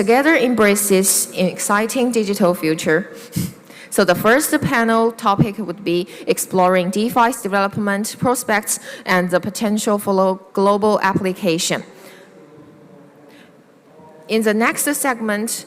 together embrace this exciting digital future. So the first panel topic would be exploring DeFi's development prospects and the potential for global application. In the next segment,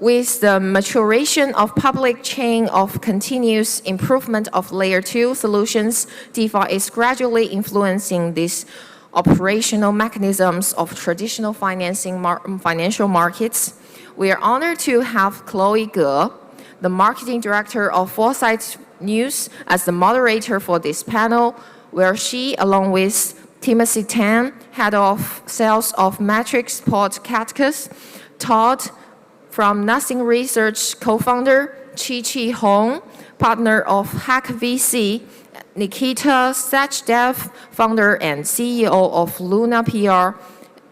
with the maturation of public chain of continuous improvement of layer 2 solutions, DeFi is gradually influencing these operational mechanisms of traditional financial markets. We are honored to have Chloe Ge, the marketing director of Foresight News, as the moderator for this panel, where she, along with Timothy Tan, head of sales of Matrixport Cactus, Todd from Nothing Research co-founder, Chi Hong, partner of Hack VC, Nikita Sachdev, founder and CEO of Luna PR,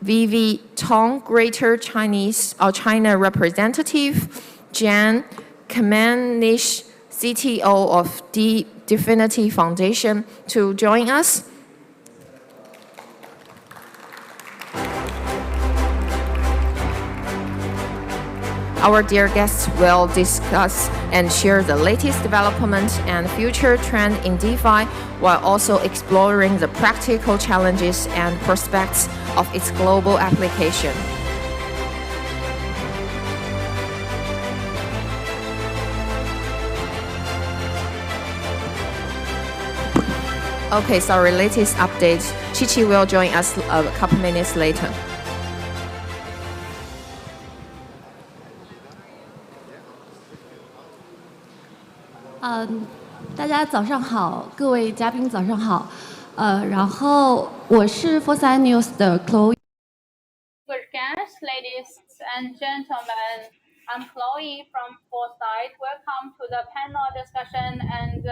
Vivi Tong, Greater China representative, Jan Camenisch, CTO of DFINITY Foundation, to join us. Our dear guests will discuss and share the latest development and future trend in DeFi, while also exploring the practical challenges and prospects of its global application. Okay, sorry, latest update. Chi will join us a couple minutes later. 大家早上好，各位嘉宾早上好。然后我是 Foresight News 的 Chloe。 Good guests, ladies and gentlemen, I'm Chloe from Foresight. Welcome to the panel discussion, and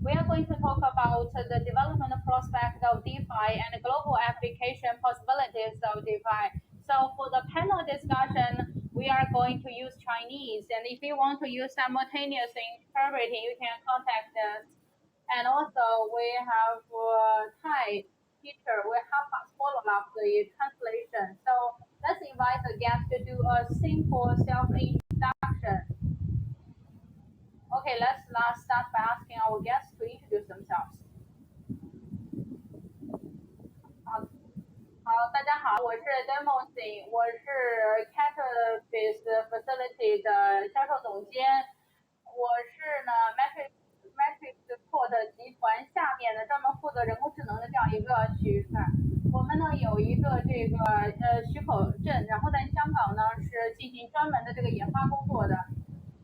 we are going to talk about the development prospect of DeFi and global application possibilities of DeFi. So for the panel discussion, we are going to use Chinese, and if you want to use simultaneous interpreting, you can contact us. And also we have Thai teacher will help us follow up the translation. So let's invite the guest to do a simple self-introduction. Okay, let's start by asking our guests to introduce themselves. 好，大家好，我是 Demosy， 我是 Cactus Facility 的销售总监，我是呢 Matrixport 集团下面的专门负责人工智能的这样一个区块。我们呢有一个这个许可证，然后在香港呢是进行专门的这个研发工作的，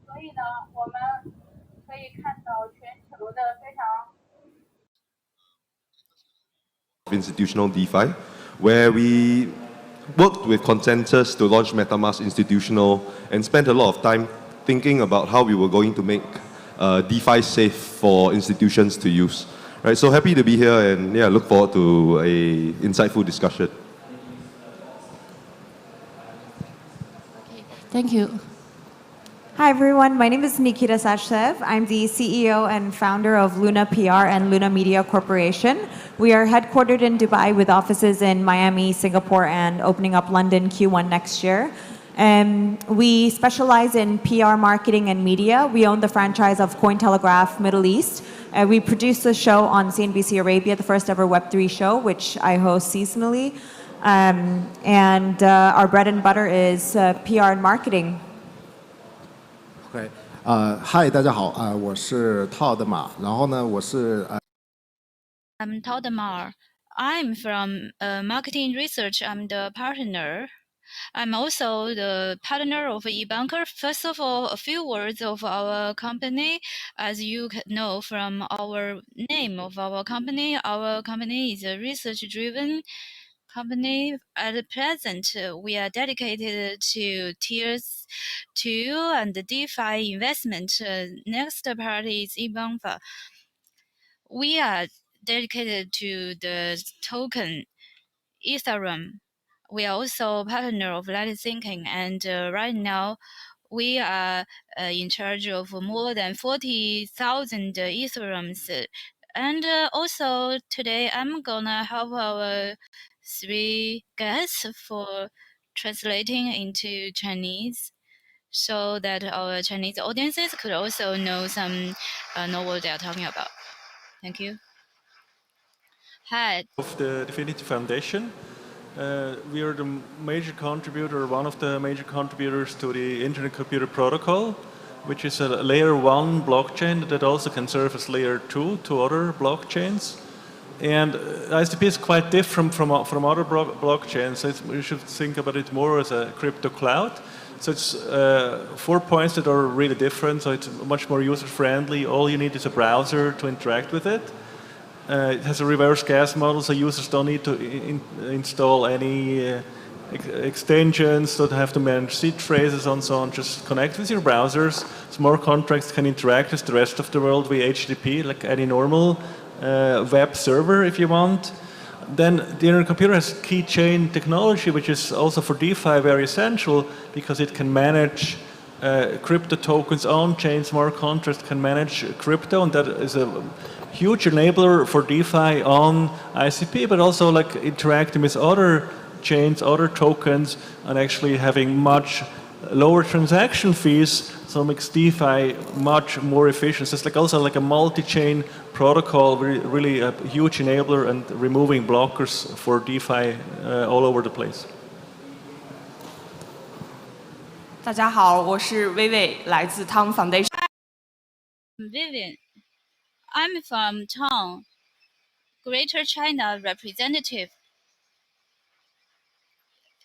所以呢我们可以看到全球的非常 institutional DeFi, where we worked with Consensus to launch MetaMask Institutional and spent a lot of time thinking about how we were going to make DeFi safe for institutions to use. Right, so happy to be here, and yeah, look forward to a insightful discussion. Okay, thank you. Hi everyone, my name is Nikita Sachdev. I'm the CEO and founder of Luna PR and Luna Media Corporation. We are headquartered in Dubai with offices in Miami, Singapore, and opening up London Q1 next year. We specialize in PR marketing and media. We own the franchise of Cointelegraph Middle East. We produce a show on CNBC Arabia, the first ever Web3 show, which I host seasonally. Our bread and butter is PR and marketing. OK， 嗨，大家好，我是 Todd Ma， 然后呢，我是I'm Todd Ma. I'm from marketing research. I'm the partner. I'm also the partner of eBanker. First of all, a few words of our company. As you know from our name of our company is a research-driven company. At present, we are dedicated to tiers 2 and DeFi investment. Next part is eBanker. We are dedicated to the token Ethereum. We are also partner of Light Thinking, and right now we are in charge of more than 40,000 Ethereums. And also today I'm gonna help our 3 guests for translating into Chinese, so that our Chinese audiences could also know what they are talking about. Thank you. Hi. Of the DFINITY Foundation. We are the major contributor, one of the major contributors to the Internet Computer Protocol, which is a layer 1 blockchain that also can serve as layer 2 to other blockchains. And ICP is quite different from other blockchains. So we should think about it more as a crypto cloud. So it's 4 points that are really different. So it's much more user-friendly. All you need is a browser to interact with it. It has a reverse gas model, so users don't need to install any extensions, don't have to manage seed phrases and so on. Just connect with your browsers. Smart contracts can interact with the rest of the world via HTTP, like any normal web server if you want. Then the Internet Computer has keychain technology, which is also for DeFi very essential because it can manage crypto tokens on chain. Smart contracts can manage crypto, and that is a huge enabler for DeFi on ICP, but also like interacting with other chains, other tokens, and actually having much lower transaction fees, so it makes DeFi much more efficient. So it's like also like a multi-chain protocol, really a huge enabler and removing blockers for DeFi all over the place. 大家好，我是薇薇，来自 Town Foundation。 Vivian, I'm from Town, Greater China representative.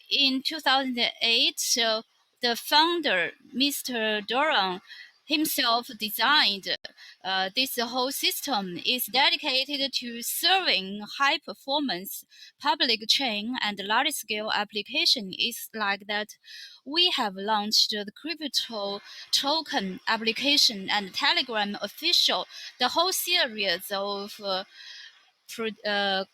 In 2008, the founder, Mr. Doran, himself designed this whole system is dedicated to serving high-performance public chain and large-scale application. Is like that. We have launched the crypto token application and Telegram official, the whole series of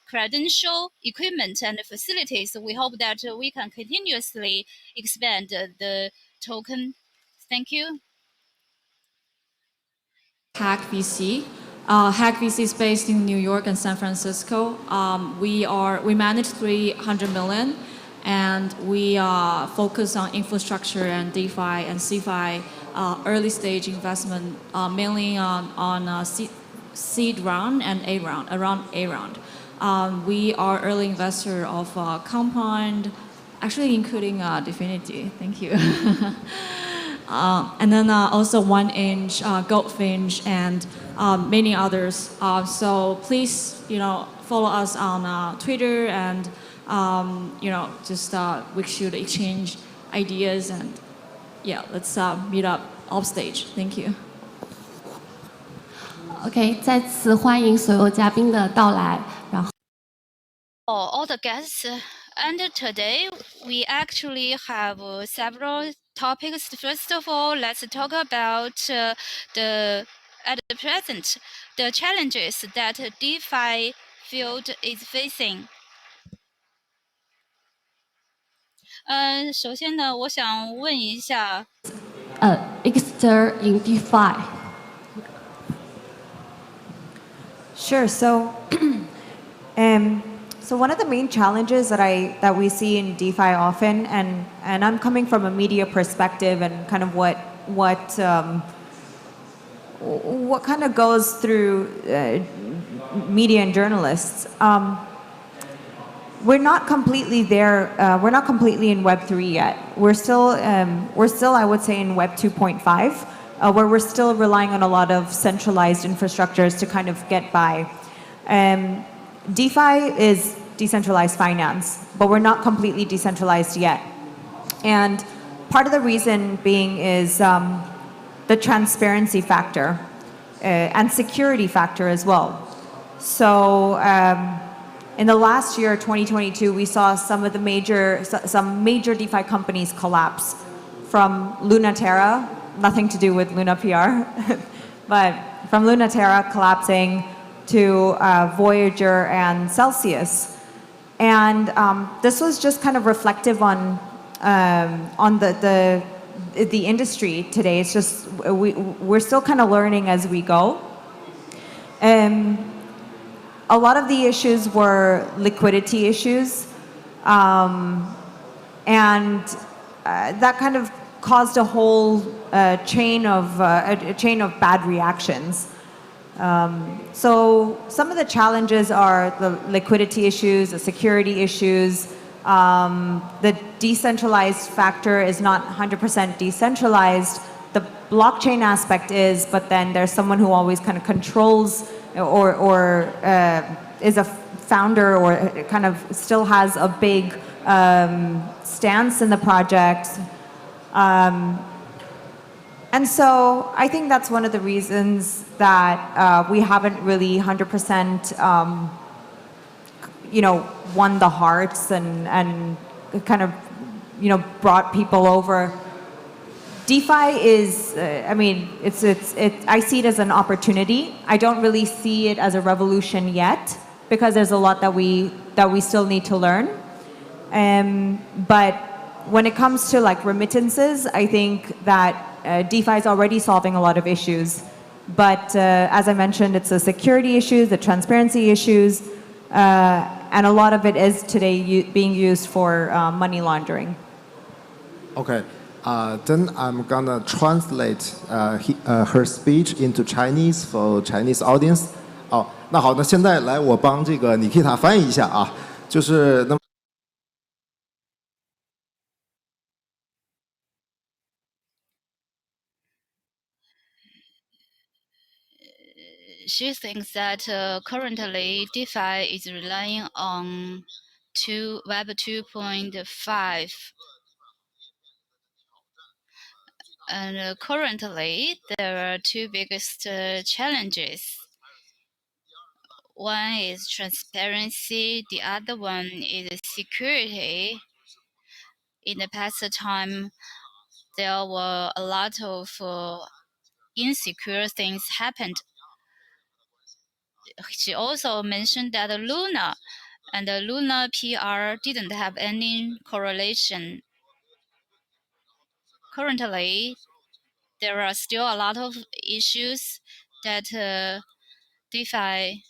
credential, equipment, and facilities. We hope that we can continuously expand the token. Thank you. Hack VC. Hack VC is based in New York and San Francisco. We manage 300 million, and we focus on infrastructure and DeFi and CeFi early stage investment, mainly on seed round and A round, around A round. We are early investor of Compound, actually including DFINITY. Thank you. And then also 1inch, Goldfinch, and many others. So please, follow us on Twitter, and just we should exchange ideas, and yeah, let's meet up off stage. Thank you. OK， 再次欢迎所有嘉宾的到来。然后 all the guests, and today we actually have several topics. First of all, let's talk about at the present the challenges that DeFi field is facing. 首先呢，我想问一下，Exeter in DeFi. Sure. So, so one of the main challenges that we see in DeFi often, and I'm coming from a media perspective, and kind of what kind of goes through media and journalists. We're not completely there. We're not completely in Web 3 yet. We're still, I would say, in Web 2.5. Where we're still relying on a lot of centralized infrastructures to kind of get by. DeFi is decentralized finance, but we're not completely decentralized yet. And part of the reason being is the transparency factor and security factor as well. So in the last year, 2022, we saw some major DeFi companies collapse, from Lunaterra, nothing to do with Luna PR, but from Lunaterra collapsing to Voyager and Celsius. And this was just kind of reflective on the industry today. It's just, we're still kind of learning as we go. A lot of the issues were liquidity issues. And that kind of caused a whole chain of bad reactions. So some of the challenges are the liquidity issues, the security issues. The decentralized factor is not 100% decentralized. The blockchain aspect is, but then there's someone who always kind of controls or is a founder or kind of still has a big stance in the project. And so I think that's one of the reasons that we haven't really 100% won the hearts and kind of brought people over. DeFi is, I see it as an opportunity. I don't really see it as a revolution yet because there's a lot that we still need to learn. But when it comes to like remittances, I think that DeFi is already solving a lot of issues. But as I mentioned, it's the security issues, the transparency issues, and a lot of it is today being used for money laundering. Okay. Then I'm gonna translate her speech into Chinese for Chinese audience. 哦，那好，那现在来我帮这个 Nikita 翻译一下啊，就是那么。She thinks that currently DeFi is relying on Web 2.5. And currently, there are two biggest challenges. One is transparency, the other one is security. In the past time, there were a lot of insecure things happened. She also mentioned that Luna and the Luna PR didn't have any correlation. Currently, there are still a lot of issues that DeFi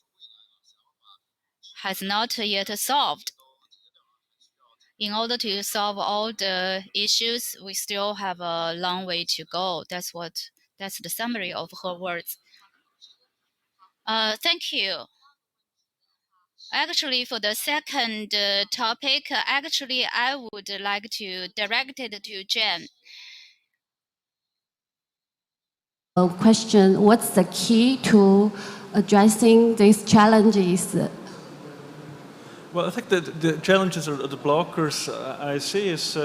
has not yet solved. In order to solve all the issues, we still have a long way to go. That's the summary of her words. Thank you. Actually, for the second topic, I would like to direct it to Jen. Question, what's the key to addressing these challenges? Well, I think that the challenges or the blockers I see is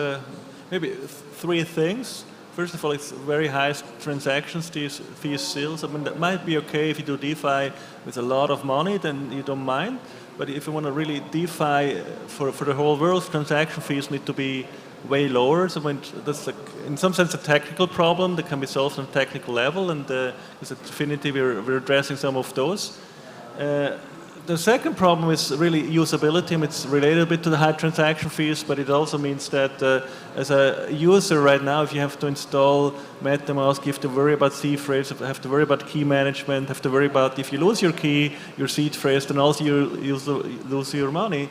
maybe three things. First of all, it's very high transactions fees still. I mean, that might be okay if you do DeFi with a lot of money, then you don't mind. But if you want to really DeFi for the whole world, transaction fees need to be way lower. So when that's like, in some sense, a technical problem that can be solved on a technical level, and because at DFINITY we're addressing some of those. The second problem is really usability, and it's related a bit to the high transaction fees, but it also means that as a user right now, if you have to install MetaMask, you have to worry about seed phrase, you have to worry about key management, have to worry about if you lose your key, your seed phrase, then also you lose your money.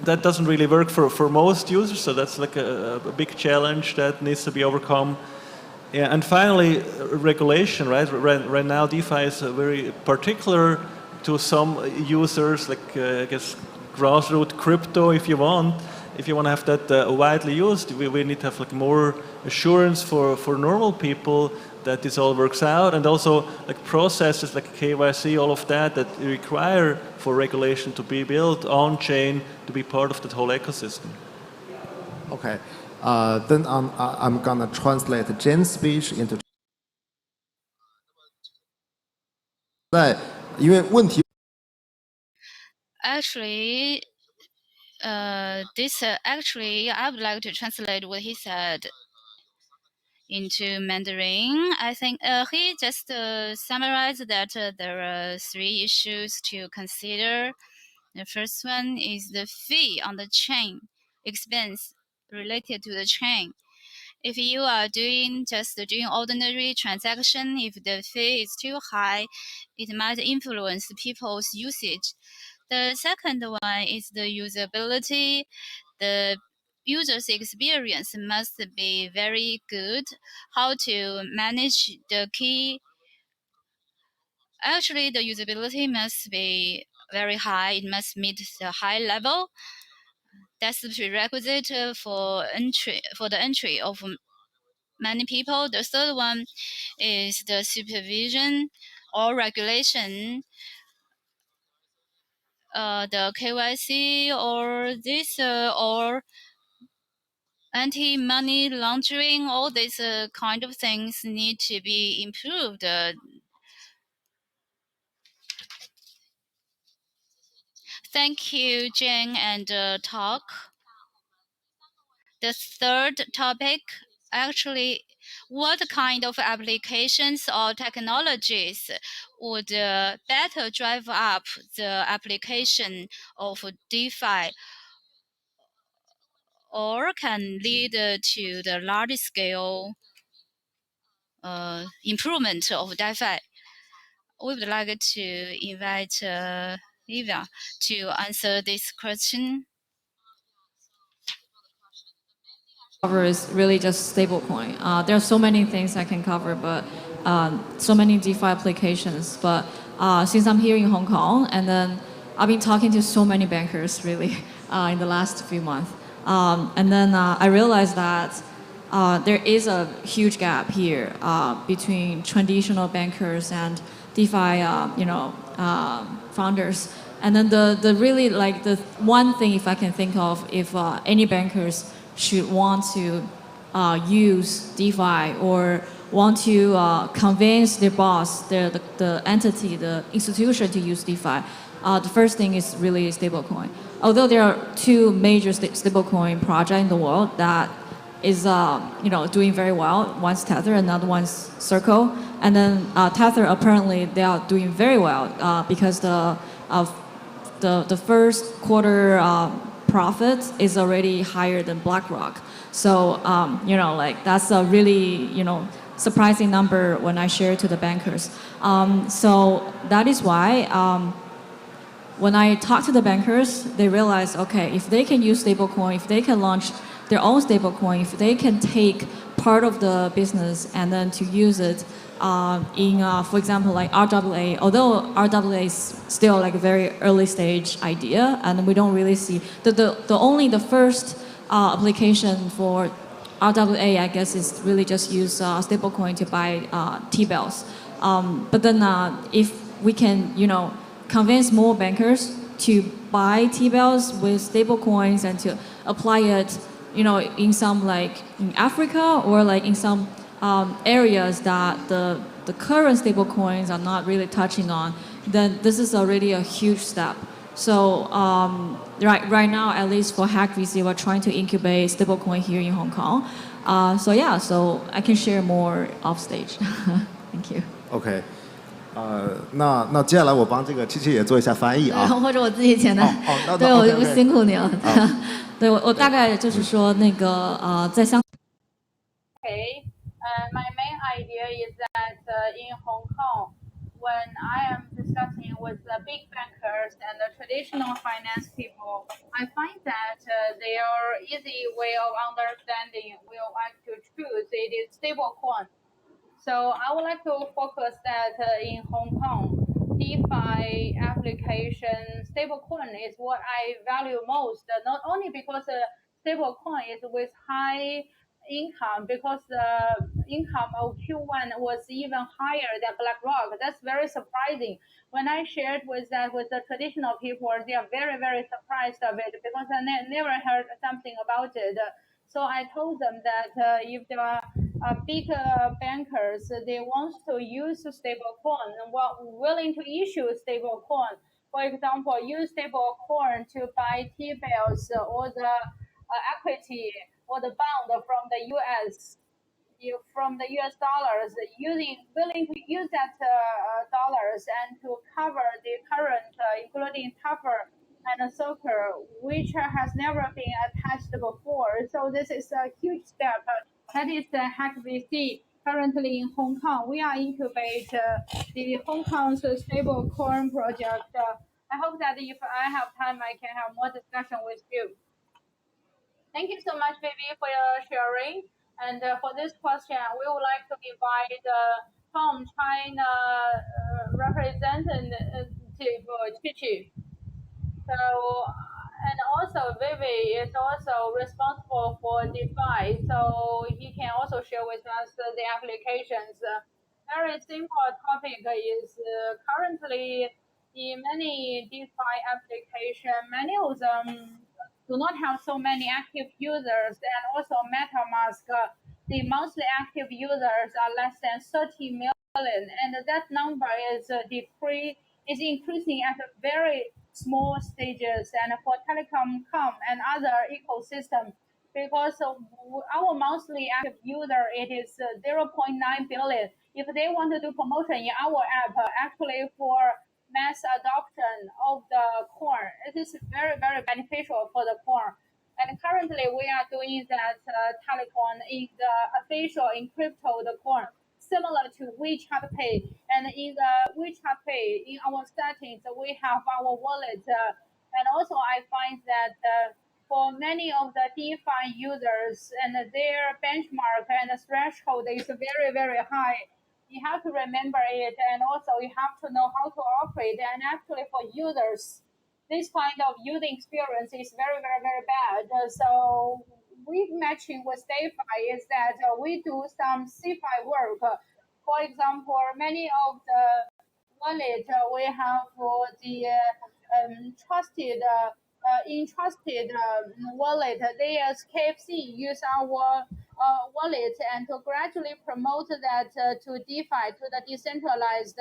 That doesn't really work for most users, so that's like a big challenge that needs to be overcome. Yeah, and finally, regulation, right? Right now, DeFi is very particular to some users, like I guess grassroots crypto, if you want. If you want to have that widely used, we need to have like more assurance for normal people that this all works out, and also like processes like KYC, all of that require for regulation to be built on chain to be part of that whole ecosystem. Okay, then I'm gonna translate Jen's speech into. 因为问题。Actually, I would like to translate what he said into Mandarin. I think he just summarized that there are three issues to consider. The first one is the fee on the chain, expense related to the chain. If you are doing ordinary transaction, if the fee is too high, it might influence people's usage. The second one is the usability. The user's experience must be very good. How to manage the key. Actually, the usability must be very high. It must meet the high level. That's the prerequisite for the entry of many people. The third one is the supervision or regulation. The KYC or this or anti-money laundering, all these kind of things need to be improved. Thank you, Jane and Talk. The third topic, actually, what kind of applications or technologies would better drive up the application of DeFi or can lead to the large scale improvement of DeFi? We would like to invite Eva to answer this question. Cover is really just stablecoin. There are so many things I can cover, but so many DeFi applications. But since I'm here in Hong Kong, and then I've been talking to so many bankers really in the last few months, and then I realized that there is a huge gap here between traditional bankers and DeFi, founders. And then the really like the one thing if I can think of, if any bankers should want to use DeFi or want to convince their boss, the entity, the institution to use DeFi, the first thing is really stablecoin. Although there are two major stablecoin projects in the world that is doing very well. One's Tether, another one's Circle, and then Tether apparently they are doing very well because the first quarter profit is already higher than BlackRock. So that's a really surprising number when I share to the bankers. So that is why when I talk to the bankers, they realize, okay, if they can use stablecoin, if they can launch their own stablecoin, if they can take part of the business and then to use it in, for example, like RWA, although RWA is still like a very early stage idea, and we don't really see, the first application for RWA, I guess, is really just use stablecoin to buy T-bills. But then if we can, convince more bankers to buy T-bills with stablecoins and to apply it, in some like in Africa or like in some areas that the current stablecoins are not really touching on, then this is already a huge step. So right now, at least for Hack VC, we're trying to incubate stablecoin here in Hong Kong. So I can share more off stage. Thank you. OK，那接下来我帮这个七七也做一下翻译啊，或者我自己简单。对，我辛苦你了。对，我大概就是说那个在香。Okay, my main idea is that in Hong Kong, when I am discussing with the big bankers and the traditional finance people, I find that their easy way of understanding will like to choose it is stablecoin. So I would like to focus that in Hong Kong, DeFi application stablecoin is what I value most. Not only because stablecoin is with high income, because the income of Q1 was even higher than BlackRock. That's very surprising. When I shared with that with the traditional people, they are very, very surprised of it because I never heard something about it. So I told them that if there are big bankers, they want to use stablecoin, willing to issue stablecoin. For example, use stablecoin to buy T-bills or the equity or the bond from the U.S. From the U.S. dollars, willing to use that dollars and to cover the current, including tougher and soccer, which has never been attached before. So this is a huge step. That is the Hack VC currently in Hong Kong. We are incubate the Hong Kong's stablecoin project. I hope that if I have time, I can have more discussion with you. Thank you so much, Vivi, for your sharing. And for this question, we would like to invite Tom China representative Chichi. So, and also Vivi is also responsible for DeFi, so he can also share with us the applications. Very simple topic is currently in many DeFi application, many of them do not have so many active users, and also MetaMask, the monthly active users are less than 30 million, and that number is is increasing at a very small stages, and for telecom and other ecosystem, because our monthly active user it is 0.9 billion. If they want to do promotion in our app, actually for mass adoption of the coin, it is very beneficial for the coin. And currently we are doing that telecom in the official in crypto the coin, similar to WeChat Pay. And in the WeChat Pay, in our settings, we have our wallet. And also I find that for many of the DeFi users and their benchmark and threshold is very high. You have to remember it, and also you have to know how to operate. And actually for users, this kind of using experience is very bad. So we matching with DeFi is that we do some CeFi work. For example, many of the wallet we have for the trusted entrusted wallet. They as KFC use our wallet and to gradually promote that to DeFi, to the decentralized.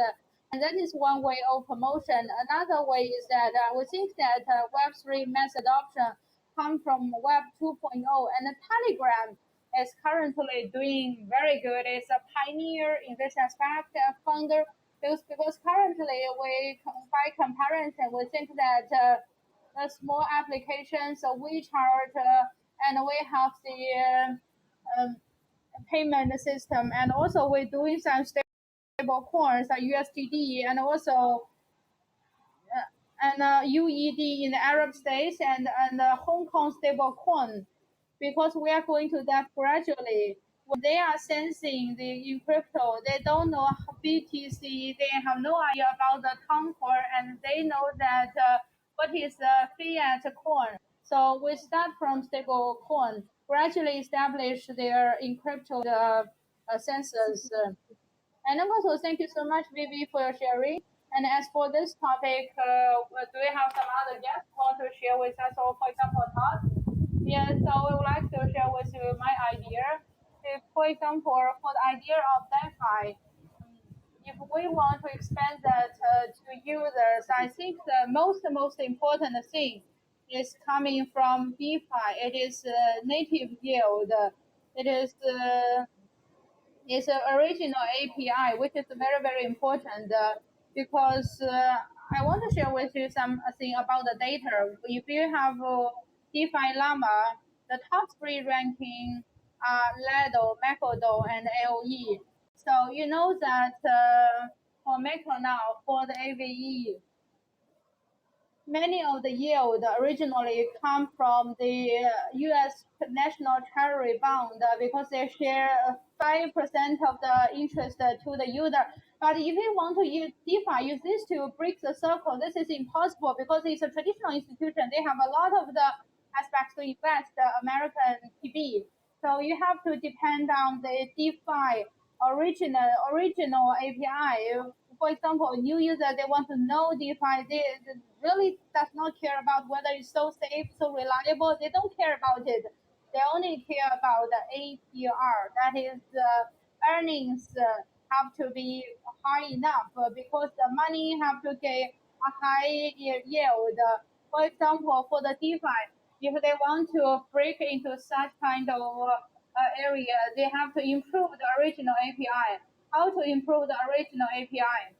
And that is one way of promotion. Another way is that we think that Web3 mass adoption come from Web 2.0, and Telegram is currently doing very good. It's a pioneer in this aspect, founder, because currently by comparison, we think that the small applications, WeChat, and we have the payment system, and also we're doing some stable coins, USDD, and also UED in the Arab states, and Hong Kong stable coin, because we are going to that gradually. When they are sensing in crypto, they don't know BTC, they have no idea about the Concord, and they know that what is the fiat coin. So we start from stable coin, gradually establish their in crypto sensors. And also, thank you so much, Vivi, for your sharing. And as for this topic, do we have some other guests who want to share with us? Or, for example, Todd? Yeah, so we would like to share with you my idea. If, for example, for the idea of DeFi, if we want to expand that to users, I think the most important thing is coming from DeFi. It is native yield. It is it's an original API, which is very important because I want to share with you something about the data. If you have DeFi Llama, the top 3 ranking are Lido, MakerDAO, and AOE. So you know that for Maker now, for the AVE, many of the yield originally come from the U.S. National Treasury bond because they share 5% of the interest to the user. But if you want to use DeFi, use this to break the circle, this is impossible because it's a traditional institution. They have a lot of the aspects to invest American PB. So you have to depend on the DeFi original API. For example, a new user, they want to know DeFi, they really does not care about whether it's so safe, so reliable. They don't care about it. They only care about the APR. That is, earnings have to be high enough because the money have to get a high yield. For example, for the DeFi, if they want to break into such kind of area, they have to improve the original API. How to improve the original API?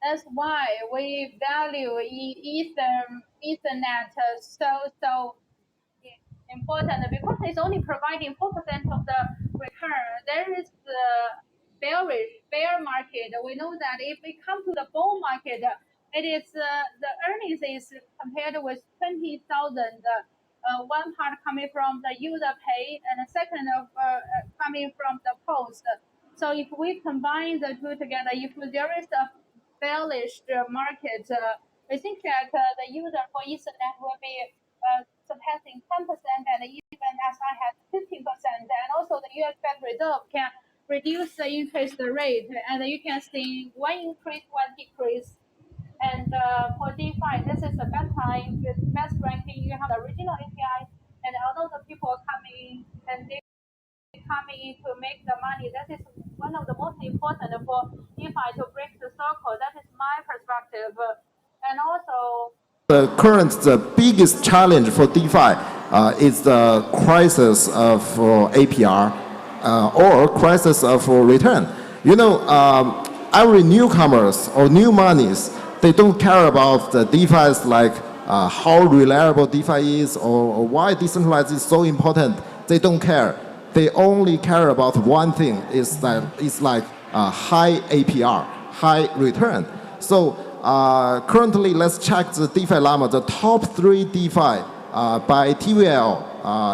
That's why we value Ethernet so important, because it's only providing 4% of the return. There is the bear market. We know that if we come to the bull market, it is the earnings is compared with 20,000 one part coming from the user pay and the second coming from the post. So if we combine the two together, if there is a bearish market, I think that the user for Ethernet will be surpassing 10% and even as high as 15%. And also the US Fed Reserve can reduce the interest rate, and you can see one increase, one decrease. And for DeFi, this is the best time, the best ranking. You have the original API, and although the people are coming and they coming in to make the money, that is one of the most important for DeFi to break the circle. That is my perspective. And also, the biggest challenge for DeFi is the crisis of APR or crisis of return. You know, every newcomers or new monies, they don't care about the DeFi's like how reliable DeFi is or why decentralized is so important. They don't care. They only care about one thing, is that it's like high APR, high return. So currently, let's check the DeFi Llama. The top 3 DeFi by TVL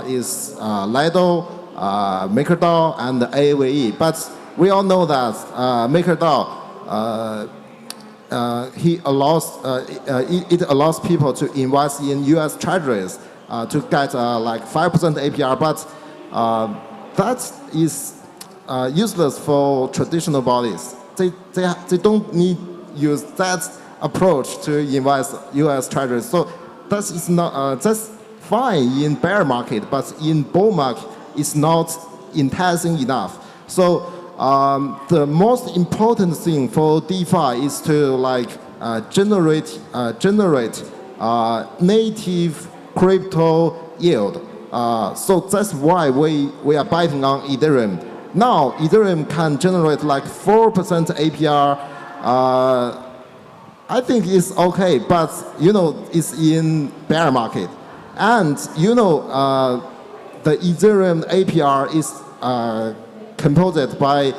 is Lido, MakerDAO, and AAVE. But we all know that MakerDAO it allows people to invest in US treasuries to get like 5% APR, but that is useless for traditional bodies. They don't need use that approach to invest US treasuries. So that is not that's fine in bear market, but in bull market it's not enticing enough. So the most important thing for DeFi is to like generate native crypto yield. So that's why we are betting on Ethereum. Now Ethereum can generate like 4% APR. I think it's okay, but you know it's in bear market, and you know the Ethereum APR is composed by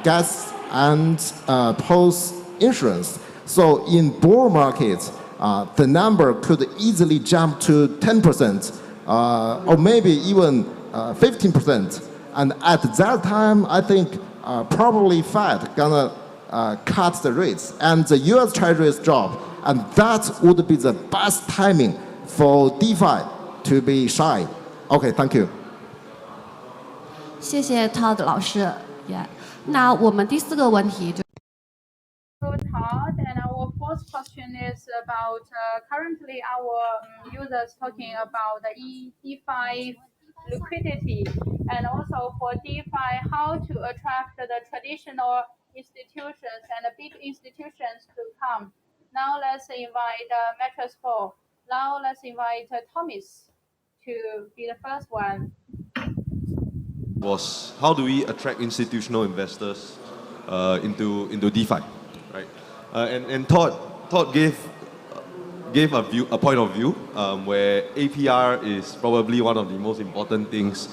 gas and post insurance. So in bull market, the number could easily jump to 10%, or maybe even 15%. And at that time, I think probably Fed gonna cut the rates and the US treasuries drop, and that would be the best timing for DeFi to be shine. Okay, thank you. 谢谢 Todd 老师。那我们第4个问题就。Todd, and our fourth question is about currently our users talking about the DeFi liquidity, and also for DeFi how to attract the traditional institutions and the big institutions to come. Now let's invite Matrixport. Now let's invite Thomas to be the first one. Was how do we attract institutional investors into DeFi, right? And Todd gave a point of view where APR is probably one of the most important things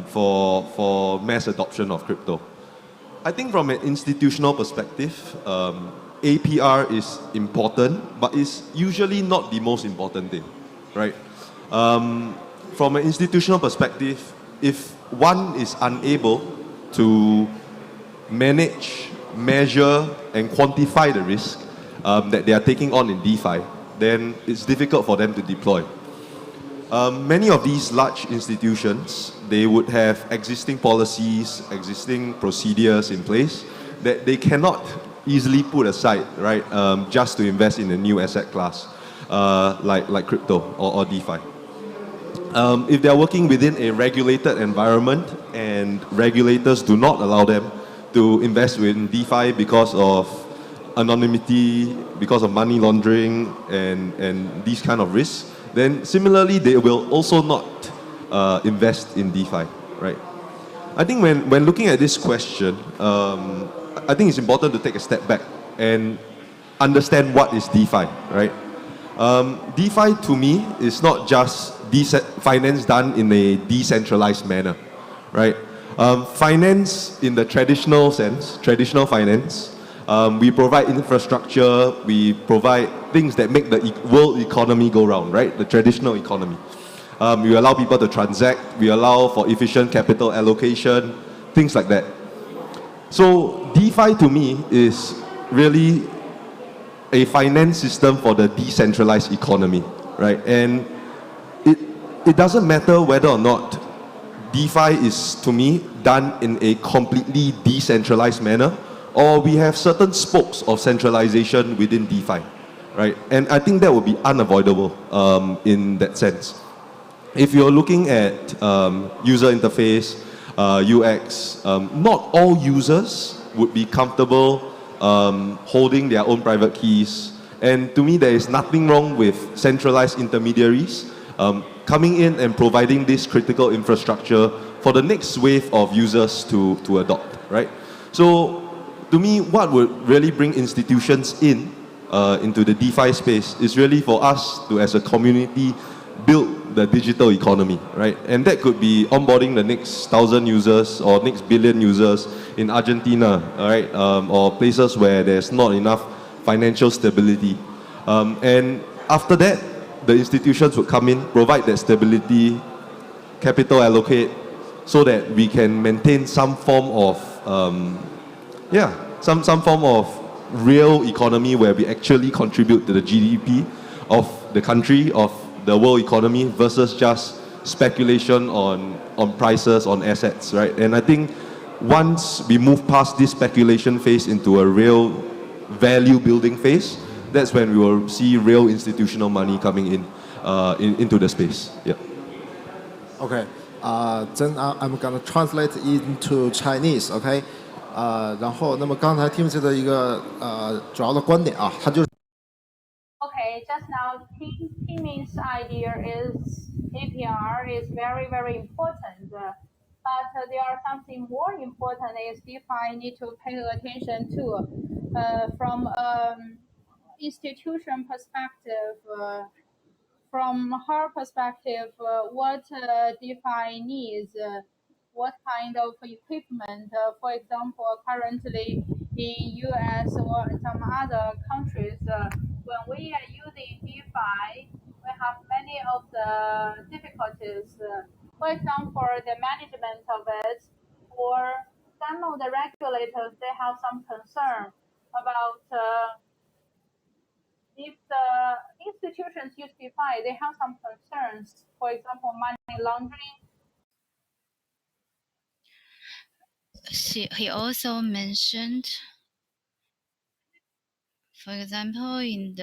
for mass adoption of crypto. I think from an institutional perspective, APR is important, but it's usually not the most important thing, right? From an institutional perspective, if one is unable to manage, measure, and quantify the risk that they are taking on in DeFi, then it's difficult for them to deploy. Many of these large institutions, they would have existing policies, existing procedures in place that they cannot easily put aside, right, just to invest in a new asset class like crypto or DeFi. If they're working within a regulated environment and regulators do not allow them to invest in DeFi because of anonymity, because of money laundering and these kind of risks, then similarly they will also not invest in DeFi, right? I think when looking at this question, I think it's important to take a step back and understand what is DeFi, right? DeFi to me is not just finance done in a decentralized manner, right? Finance in the traditional sense, traditional finance, we provide infrastructure, we provide things that make the world economy go round, right? The traditional economy. We allow people to transact. We allow for efficient capital allocation, things like that. So DeFi to me is really a finance system for the decentralized economy, right? And it doesn't matter whether or not DeFi is, to me, done in a completely decentralized manner, or we have certain spokes of centralization within DeFi, right? And I think that would be unavoidable in that sense. If you're looking at user interface, UX, not all users would be comfortable holding their own private keys. And to me, there is nothing wrong with centralized intermediaries coming in and providing this critical infrastructure for the next wave of users to adopt, right? So to me, what would really bring institutions into the DeFi space is really for us to, as a community, build the digital economy, right? And that could be onboarding the next 1,000 users or next billion users in Argentina, right? Or places where there's not enough financial stability. And after that, the institutions would come in, provide that stability, capital allocate, so that we can maintain some form of, some form of real economy where we actually contribute to the GDP of the country, of the world economy, versus just speculation on prices, on assets, right? And I think once we move past this speculation phase into a real value building phase, that's when we will see real institutional money coming into the space. Yeah. Okay. Then I'm gonna translate into Chinese. Okay. 然后，那么刚才 Tim 的一个主要的观点啊，他就是。Okay, just now, Tim's idea is APR is very, very important. But there are something more important is DeFi need to pay attention to from institution perspective, from her perspective, what DeFi needs, what kind of equipment. For example, currently in US or some other countries, when we are using DeFi, we have many of the difficulties. For example, the management of it, or some of the regulators, they have some concern about if the institutions use DeFi, they have some concerns. For example, money laundering. He also mentioned, for example, in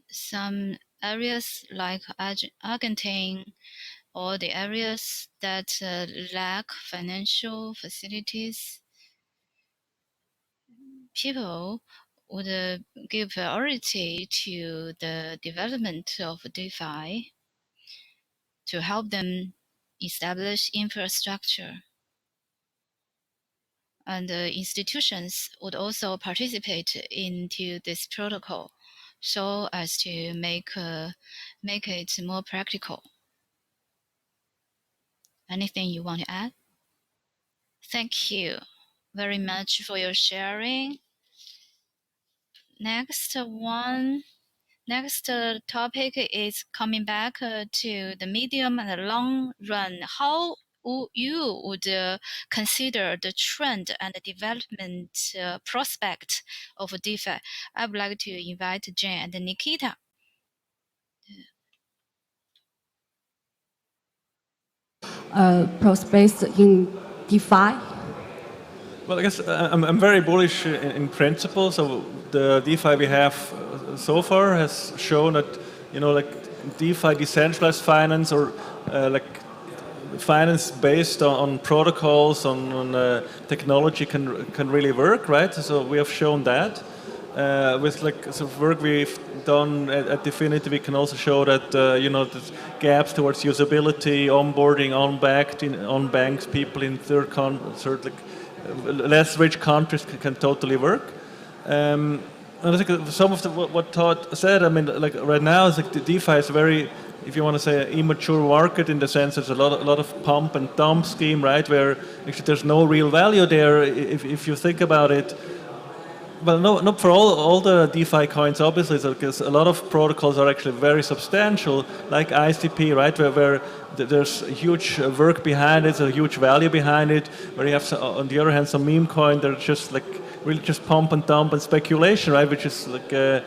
some areas like Argentine, or the areas that lack financial facilities, people would give priority to the development of DeFi to help them establish infrastructure. And institutions would also participate into this protocol so as to make it more practical. Anything you want to add? Thank you very much for your sharing. Next topic is coming back to the medium and the long run. How you would consider the trend and the development prospect of DeFi? I would like to invite Jane and Nikita. Prospects in DeFi? Well, I guess I'm very bullish in principle. So the DeFi we have so far has shown that, like DeFi, decentralized finance, or like finance based on protocols, on technology can really work, right? So we have shown that. With work we've done at DFINITY, we can also show that the gaps towards usability, onboarding, unbanked people in third less rich countries can totally work. And I think some of what Todd said, I mean, like right now, it's like the DeFi is very, if you want to say, an immature market in the sense there's a lot of pump and dump scheme, right? Where actually there's no real value there. If you think about it, Well, no, not for all the DeFi coins, obviously, because a lot of protocols are actually very substantial, like ICP, right, where there's huge work behind it, a huge value behind it, where you have, on the other hand, some meme coin that are just like really just pump and dump and speculation, right, which is like a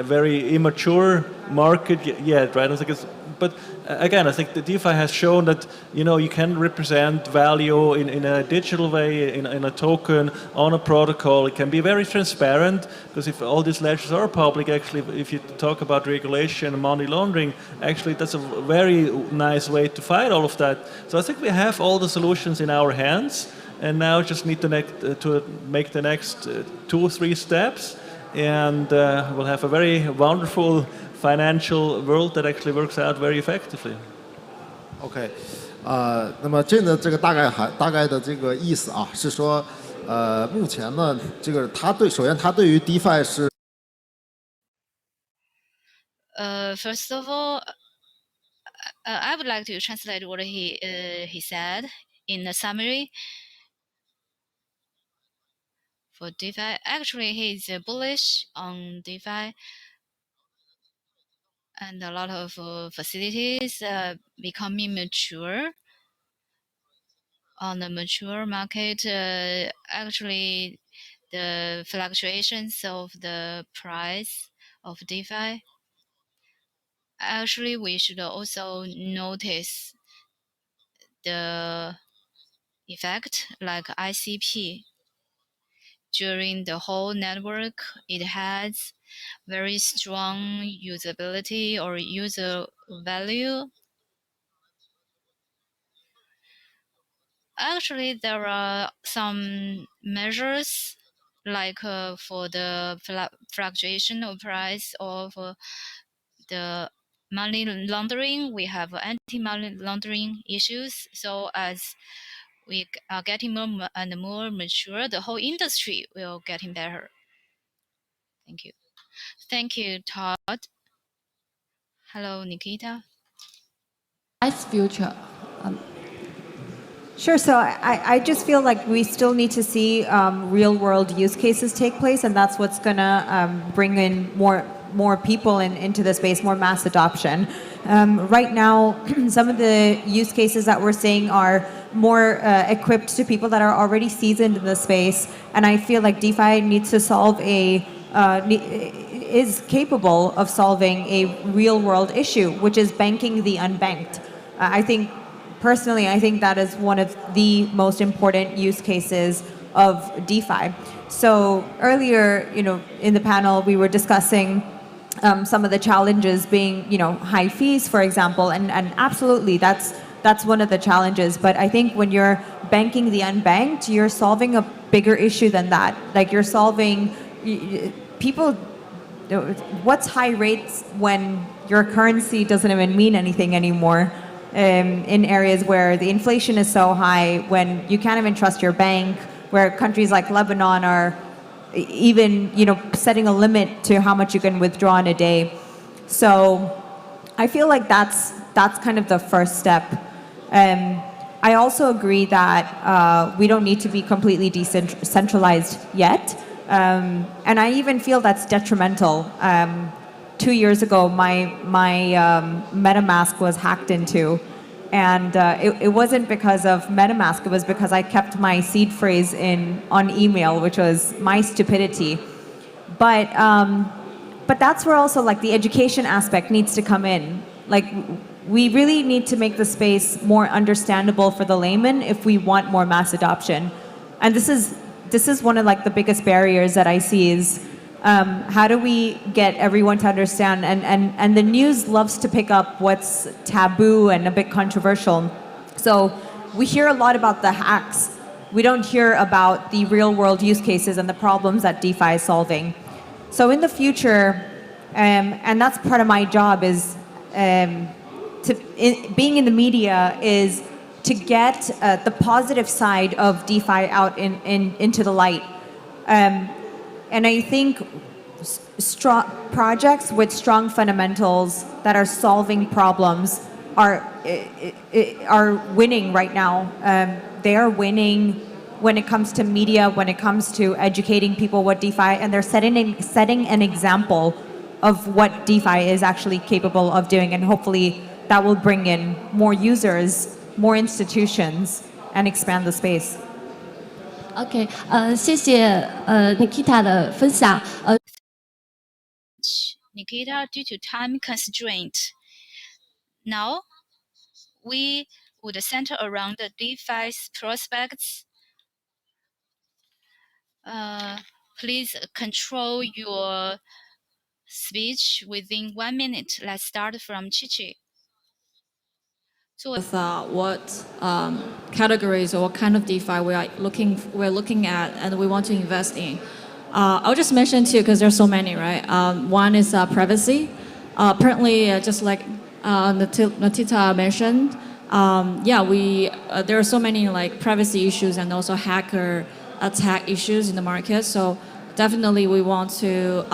very immature market yet, right? But again, I think the DeFi has shown that you can represent value in a digital way, in a token, on a protocol. It can be very transparent, because if all these ledgers are public, actually, if you talk about regulation and money laundering, actually that's a very nice way to fight all of that. So I think we have all the solutions in our hands, and now just need to make the next 2 or 3 steps, and we'll have a very wonderful financial world that actually works out very effectively. OK，那么这呢，这个大概的这个意思啊，是说，目前呢，这个首先他对于 DeFi 是。First of all, I would like to translate what he said in the summary. For DeFi, actually, he's bullish on DeFi, and a lot of facilities becoming mature. On the mature market, actually, the fluctuations of the price of DeFi, actually, we should also notice the effect like ICP. During the whole network, it has very strong usability or user value. Actually, there are some measures like for the fluctuation of price of the money laundering. We have anti-money laundering issues. So as we are getting more and more mature, the whole industry will getting better. Thank you. Thank you, Todd. Hello, Nikita. Nice future. Sure. So I just feel like we still need to see real-world use cases take place, and that's what's going to bring in more people into the space, more mass adoption. Right now, some of the use cases that we're seeing are more equipped to people that are already seasoned in the space, and I feel like DeFi needs to solve is capable of solving a real-world issue, which is banking the unbanked. Personally, I think that is one of the most important use cases of DeFi. So earlier, in the panel, we were discussing some of the challenges being, high fees, for example, and absolutely, that's one of the challenges. But I think when you're banking the unbanked, you're solving a bigger issue than that. Like you're solving people. What's high rates when your currency doesn't even mean anything anymore? In areas where the inflation is so high, when you can't even trust your bank, where countries like Lebanon are even, setting a limit to how much you can withdraw in a day. So I feel like that's kind of the first step. I also agree that we don't need to be completely decentralized yet. And I even feel that's detrimental. 2 years ago, my MetaMask was hacked into, and it wasn't because of MetaMask. It was because I kept my seed phrase on email, which was my stupidity. But that's where also like the education aspect needs to come in. Like we really need to make the space more understandable for the layman if we want more mass adoption. And this is one of like the biggest barriers that I see is. How do we get everyone to understand? And the news loves to pick up what's taboo and a bit controversial. So we hear a lot about the hacks. We don't hear about the real world use cases and the problems that DeFi is solving. So in the future, and that's part of my job is being in the media is to get the positive side of DeFi out into the light. And I think strong projects with strong fundamentals that are solving problems are winning right now. They are winning when it comes to media, when it comes to educating people what DeFi, and they're setting an example of what DeFi is actually capable of doing, and hopefully that will bring in more users, more institutions, and expand the space. OK，谢谢Nikita 的分享。Nikita, due to time constraint, now we would center around the DeFi's prospects. Please control your speech within 1 minute. Let's start from Chichi. With what categories or what kind of DeFi we're looking at and we want to invest in. I'll just mention two because there's so many, right? One is privacy. Apparently, just like Natita mentioned, there are so many like privacy issues and also hacker attack issues in the market. So definitely we want to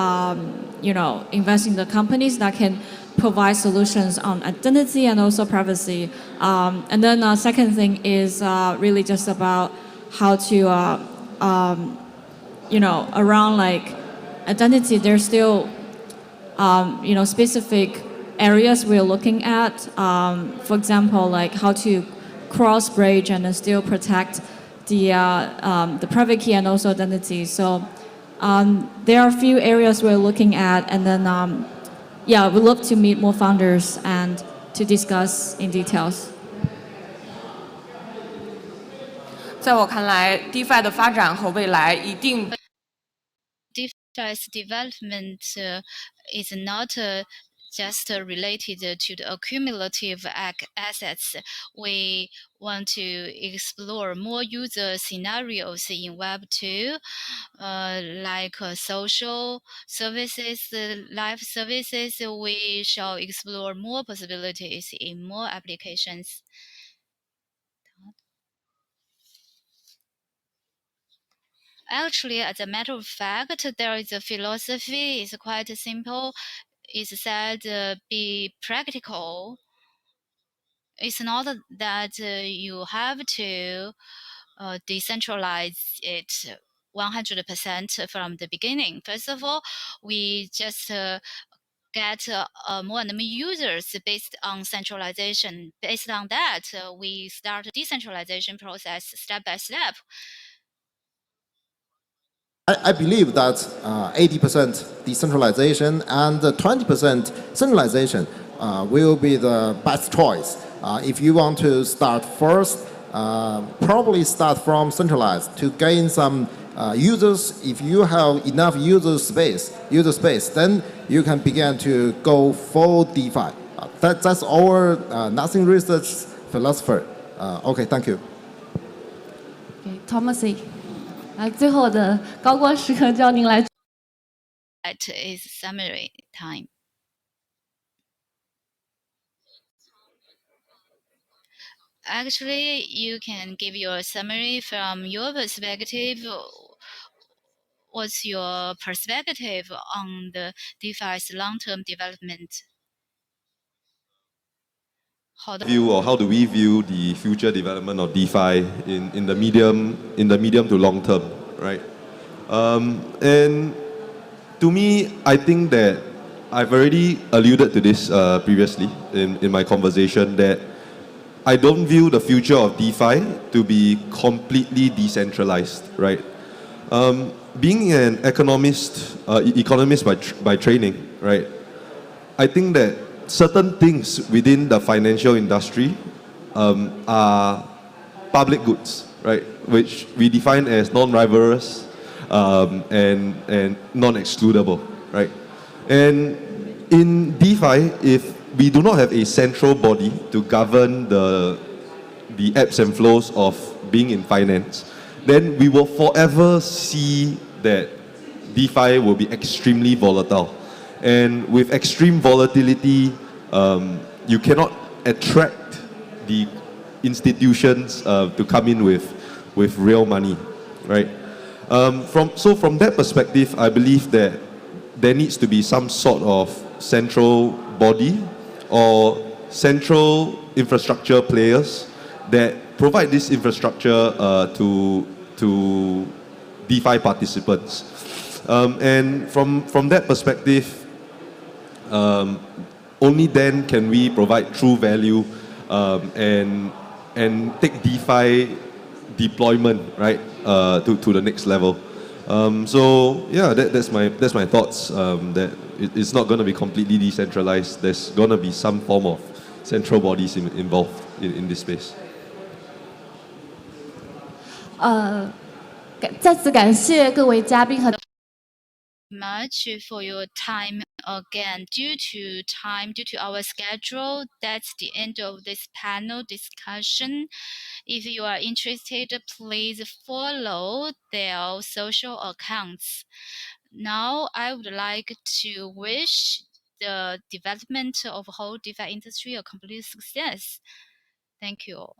invest in the companies that can provide solutions on identity and also privacy. And then second thing is really just about how to around like identity. There's still specific areas we're looking at. For example, like how to cross bridge and then still protect the private key and also identity. So there are a few areas we're looking at, and then we'd love to meet more founders and to discuss in details. 在我看来 ，DeFi 的发展和未来一定。DeFi's development is not just related to the accumulative assets. We want to explore more user scenarios in Web2, like social services, live services. We shall explore more possibilities in more applications. Actually, as a matter of fact, there is a philosophy. It's quite simple. It's said, be practical. It's not that you have to decentralize it 100% from the beginning. First of all, we just get more and more users based on centralization. Based on that, we start a decentralization process step by step. I believe that 80% decentralization and 20% centralization will be the best choice. If you want to start first, probably start from centralized to gain some users. If you have enough user space, then you can begin to go full DeFi. That's our nothing research philosopher. Okay, thank you. Okay, Thomas. 来，最后的高光时刻就要您来。That is summary time. Actually, you can give your summary from your perspective. What's your perspective on the DeFi's long-term development? How do we view the future development of DeFi in the medium to long term, right? And to me, I think that I've already alluded to this previously in my conversation, that I don't view the future of DeFi to be completely decentralized, right? Being an economist by training, right? I think that certain things within the financial industry are public goods, right? Which we define as non-rivalrous and non-excludable, right? And in DeFi, if we do not have a central body to govern the ebbs and flows of being in finance, then we will forever see that DeFi will be extremely volatile. And with extreme volatility, you cannot attract the institutions to come in with real money, right? From that perspective, I believe that there needs to be some sort of central body or central infrastructure players that provide this infrastructure to to DeFi participants. And from that perspective, only then can we provide true value and take DeFi deployment right to the next level. So yeah, that's my thoughts. That it's not going to be completely decentralized. There's going to be some form of central bodies involved in this space. 再次感谢各位嘉宾和。Much for your time again. Due to our schedule, that's the end of this panel discussion. If you are interested, please follow their social accounts. Now, I would like to wish the development of whole DeFi industry a complete success. Thank you all.